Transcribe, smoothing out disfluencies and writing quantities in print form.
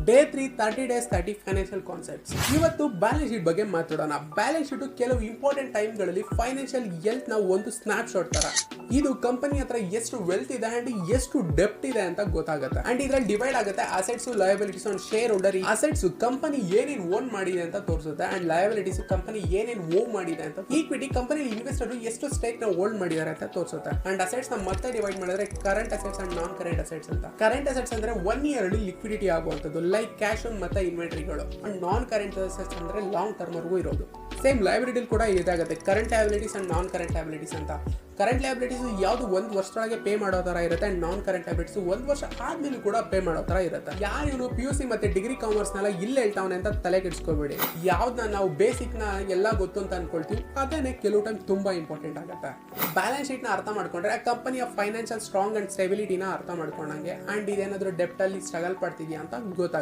Day 3 30 days 30 financial concepts. ಇವತ್ತು balance sheet ಬಗ್ಗೆ ಮಾತಾಡೋಣ. ಬ್ಯಾಲೆನ್ಸ್ ಶೀಟ್ ಕೆಲವು ಇಂಪಾರ್ಟೆಂಟ್ ಟೈಮ್ಗಳಲ್ಲಿ ಫೈನಾನ್ಷಿಯಲ್ ಹೆಲ್ತ್ ನ ಒಂದು ಸ್ನಾಪ್ ಶಾಟ್ ತರ. ಇದು ಕಂಪನಿ ಹತ್ರ ಎಷ್ಟು ವೆಲ್ತ್ ಇದೆ ಅಂಡ್ ಎಷ್ಟು ಡೆಪ್ಟ್ ಇದೆ ಅಂತ ಗೊತ್ತಾಗುತ್ತೆ. ಅಂಡ್ ಇದ್ರಲ್ಲಿ ಡಿವೈಡ್ ಆಗುತ್ತೆ assets, liabilities and share holder. Assets company ಏನೇನು ಓನ್ ಮಾಡಿದೆ ಅಂತ ತೋರಿಸುತ್ತೆ ಅಂಡ್ ಲಯಬಿಲಿಟೀಸ್ ಕಂಪನಿ ಏನೇನು ಓವ್ ಮಾಡಿದೆ ಅಂತ. ಈಕ್ವಿಟಿ ಕಂಪನಿ ಇನ್ವೆಸ್ಟರ್ ಎಷ್ಟು ಸ್ಟೇಕ್ ನ ಹೋಲ್ಡ್ ಮಾಡಿದ್ದಾರೆ ಅಂತ ತೋರಿಸುತ್ತೆ. ಅಂಡ್ ಅಸೆಟ್ಸ್ ನ ಮತ್ತೆ ಡಿವೈಡ್ ಮಾಡಿದ್ರೆ current assets and non current assets ಅಂತ. ಕರೆಂಟ್ ಅಸೆಟ್ಸ್ ಅಂದ್ರೆ 1 year ಅಲ್ಲಿ ಲಿಕ್ವಿಡಿಟಿ ಆಗುವಂತದ್ದು ಲೈಕ್ ಕ್ಯಾಶ್ ಮತ್ತೆ ಇನ್ವೆಂಟರಿಗಳು. ಅಂಡ್ ನಾನ್ ಕರೆಂಟ್ ಅಸೆಟ್ಸ್ ಅಂದ್ರೆ ಲಾಂಗ್ ಟರ್ಮ್ ವರೆಗೂ ಇರೋದು. ಸೇಮ್ ಲಯಬಿಲಿಟಿ ಕೂಡ ಇದಾಗುತ್ತೆ current liabilities and non current liabilities ಅಂತ. ಕರೆಂಟ್ ಲಯಬಿಲಿಟೀಸ್ ಯಾವುದು 1 ವರ್ಷದೊಳಗೆ ಪೇ ಮಾಡೋ ತರ ಇರುತ್ತೆ ಅಂಡ್ ನಾನ್ ಕರೆಂಟ್ ಲಯಬಿಲಿಟೀಸ್ 1 ವರ್ಷ ಆದ್ಮೇಲೆ ಕೂಡ ಪೇ ಮಾಡೋ ತರ ಇರುತ್ತೆ. ಯಾರು ಇವನು PUC ಮತ್ತೆ ಡಿಗ್ರಿ ಕಾಮರ್ಸ್ ನೆಲ್ಲ ಇಲ್ಲಿ ಹೇಳ್ತಾವನೆ ಅಂತ ತಲೆ ಕೆಡಿಸ್ಕೋಬೇಡಿ. ಯಾವ್ದನ್ನ ನಾವು ಬೇಸಿಕ್ ನ ಎಲ್ಲ ಗೊತ್ತು ಅಂತ ಅನ್ಕೊಳ್ತೀವಿ ಅದೇನೆ ಕೆಲವು ಟೈಮ್ ತುಂಬಾ ಇಂಪಾರ್ಟೆಂಟ್ ಆಗುತ್ತೆ. ಬ್ಯಾಲೆನ್ಸ್ ಶೀಟ್ ನ ಅರ್ಥ ಮಾಡ್ಕೊಂಡ್ರೆ ಕಂಪನಿಯ ಫೈನಾನ್ಷಿಯಲ್ ಸ್ಟ್ರಾಂಗ್ ಅಂಡ್ ಸ್ಟೆಬಿಲಿಟಿನ ಅರ್ಥ ಮಾಡ್ಕೊಂಡಂಗೆ. ಅಂಡ್ ಇದೇನಾದ್ರೂ ಡೆಪ್ಟ್ ಅಲ್ಲಿ ಸ್ಟ್ರಗಲ್ ಪಡ್ತಿದ್ಯಾ ಅಂತ ಗೊತ್ತಾಗುತ್ತೆ.